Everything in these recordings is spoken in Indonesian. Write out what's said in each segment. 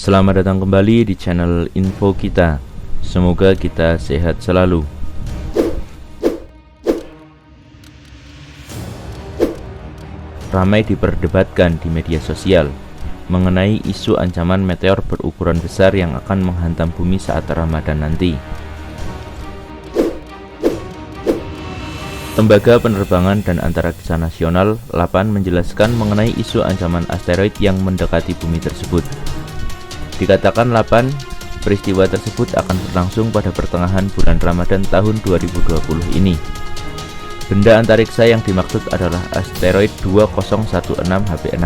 Selamat datang kembali di channel info kita. Semoga kita sehat selalu. Ramai diperdebatkan di media sosial mengenai isu ancaman meteor berukuran besar yang akan menghantam bumi saat Ramadan nanti. Lembaga Penerbangan dan Antariksa Nasional (LAPAN) menjelaskan mengenai isu ancaman asteroid yang mendekati bumi tersebut. Dikatakan LAPAN, peristiwa tersebut akan berlangsung pada pertengahan bulan Ramadan tahun 2020 ini. Benda antariksa yang dimaksud adalah asteroid 2016 HP6.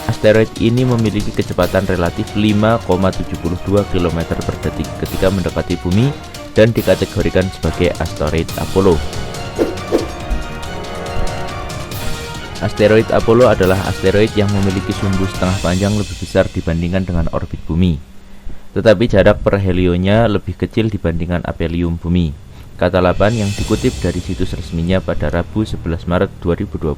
Asteroid ini memiliki kecepatan relatif 5,72 km per detik ketika mendekati bumi dan dikategorikan sebagai asteroid Apollo. Asteroid Apollo adalah asteroid yang memiliki sumbu setengah panjang lebih besar dibandingkan dengan orbit bumi. Tetapi jarak per helionya lebih kecil dibandingkan aphelium bumi, kata LAPAN yang dikutip dari situs resminya pada Rabu 11 Maret 2020.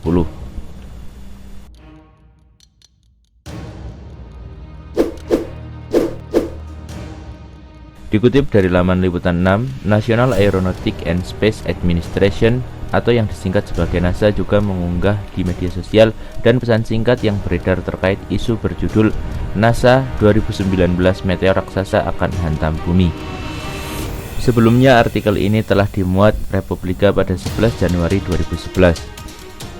Dikutip dari laman liputan 6, National Aeronautics and Space Administration atau yang disingkat sebagai NASA juga mengunggah di media sosial dan pesan singkat yang beredar terkait isu berjudul NASA 2019 Meteor Raksasa akan hantam bumi. Sebelumnya artikel ini telah dimuat Republika pada 11 Januari 2011.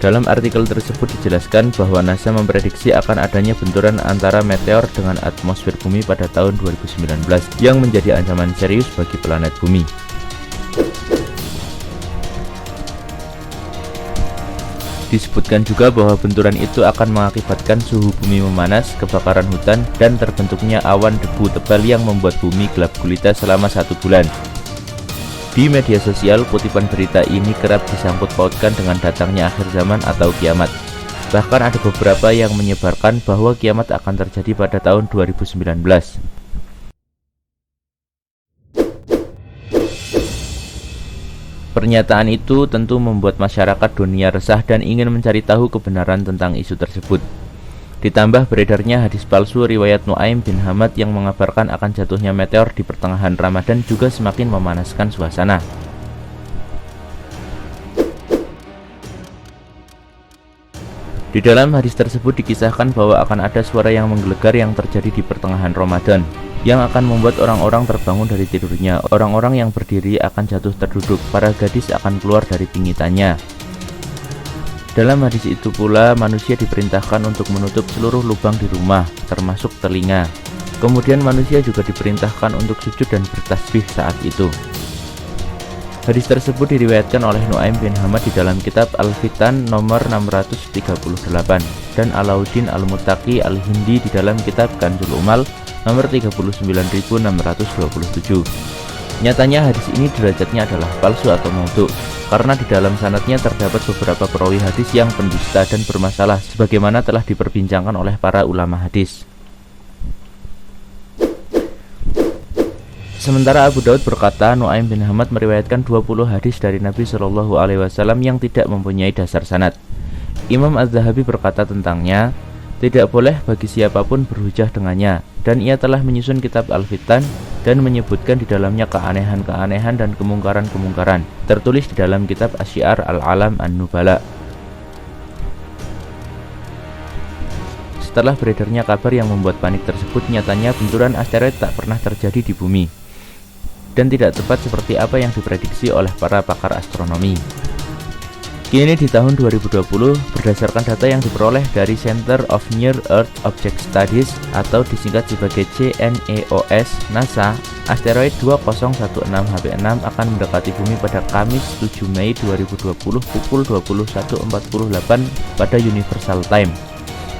Dalam artikel tersebut dijelaskan bahwa NASA memprediksi akan adanya benturan antara meteor dengan atmosfer bumi pada tahun 2019 yang menjadi ancaman serius bagi planet bumi. Disebutkan juga bahwa benturan itu akan mengakibatkan suhu bumi memanas, kebakaran hutan, dan terbentuknya awan debu tebal yang membuat bumi gelap gulita selama 1 bulan. Di media sosial, kutipan berita ini kerap disangkut pautkan dengan datangnya akhir zaman atau kiamat. Bahkan ada beberapa yang menyebarkan bahwa kiamat akan terjadi pada tahun 2019. Pernyataan itu tentu membuat masyarakat dunia resah dan ingin mencari tahu kebenaran tentang isu tersebut. Ditambah beredarnya hadis palsu riwayat Nuaim bin Hamad yang mengabarkan akan jatuhnya meteor di pertengahan Ramadan juga semakin memanaskan suasana. Di dalam hadis tersebut dikisahkan bahwa akan ada suara yang menggelegar yang terjadi di pertengahan Ramadan, yang akan membuat orang-orang terbangun dari tidurnya. Orang-orang yang berdiri akan jatuh terduduk, para gadis akan keluar dari pingitannya. Dalam hadis itu pula, manusia diperintahkan untuk menutup seluruh lubang di rumah, termasuk telinga. Kemudian manusia juga diperintahkan untuk sujud dan bertasbih saat itu. Hadis tersebut diriwayatkan oleh Nuaim bin Hamad di dalam kitab Al-Fitan nomor 638 dan Alauddin Al-Muttaqi Al-Hindi di dalam kitab Kanzul Umal nomor 39627. Nyatanya hadis ini derajatnya adalah palsu atau maudhu, karena di dalam sanadnya terdapat beberapa perawi hadis yang pendusta dan bermasalah sebagaimana telah diperbincangkan oleh para ulama hadis. Sementara Abu Daud berkata, Nuaim bin Hamad meriwayatkan 20 hadis dari Nabi Shallallahu Alaihi Wasallam yang tidak mempunyai dasar sanad. Imam Az-Zahabi berkata tentangnya, tidak boleh bagi siapapun berhujah dengannya, dan ia telah menyusun kitab Al-Fitan dan menyebutkan di dalamnya keanehan-keanehan dan kemungkaran-kemungkaran, tertulis di dalam kitab Asy-Syiar Al-Alam An-Nubala. Setelah beredarnya kabar yang membuat panik tersebut, nyatanya benturan asteroid tak pernah terjadi di bumi, dan tidak tepat seperti apa yang diprediksi oleh para pakar astronomi. Kini di tahun 2020, berdasarkan data yang diperoleh dari Center of Near Earth Object Studies atau disingkat sebagai CNEOS NASA, asteroid 2016 HP6 akan mendekati bumi pada Kamis 7 Mei 2020 pukul 21.48 pada Universal Time,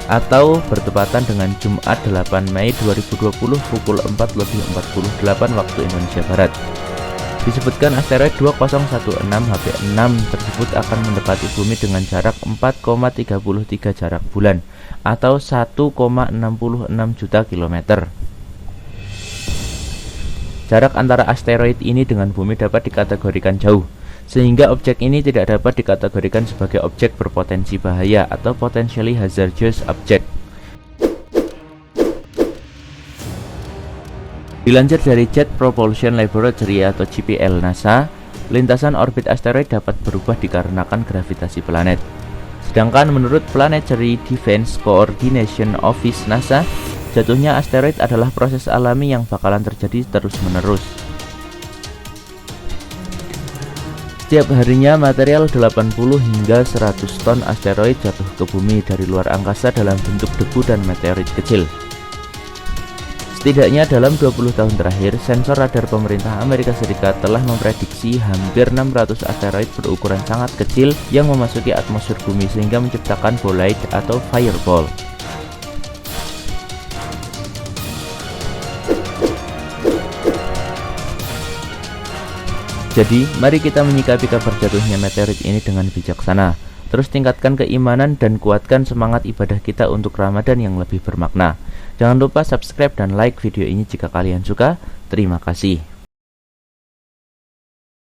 atau bertepatan dengan Jumat 8 Mei 2020 pukul 4.48 waktu Indonesia Barat. Disebutkan asteroid 2016 HP6 tersebut akan mendekati bumi dengan jarak 4,33 jarak bulan atau 1,66 juta kilometer. Jarak antara asteroid ini dengan bumi dapat dikategorikan jauh, sehingga objek ini tidak dapat dikategorikan sebagai objek berpotensi bahaya atau potentially hazardous object. Dilansir dari Jet Propulsion Laboratory atau JPL NASA, lintasan orbit asteroid dapat berubah dikarenakan gravitasi planet. Sedangkan menurut Planetary Defense Coordination Office NASA, jatuhnya asteroid adalah proses alami yang bakalan terjadi terus-menerus. Setiap harinya material 80 hingga 100 ton asteroid jatuh ke bumi dari luar angkasa dalam bentuk debu dan meteorit kecil. Setidaknya dalam 20 tahun terakhir, sensor radar pemerintah Amerika Serikat telah memprediksi hampir 600 asteroid berukuran sangat kecil yang memasuki atmosfer bumi sehingga menciptakan bolide atau fireball. Jadi, mari kita menyikapi kabar jatuhnya meteorit ini dengan bijaksana. Terus tingkatkan keimanan dan kuatkan semangat ibadah kita untuk Ramadan yang lebih bermakna. Jangan lupa subscribe dan like video ini jika kalian suka. Terima kasih.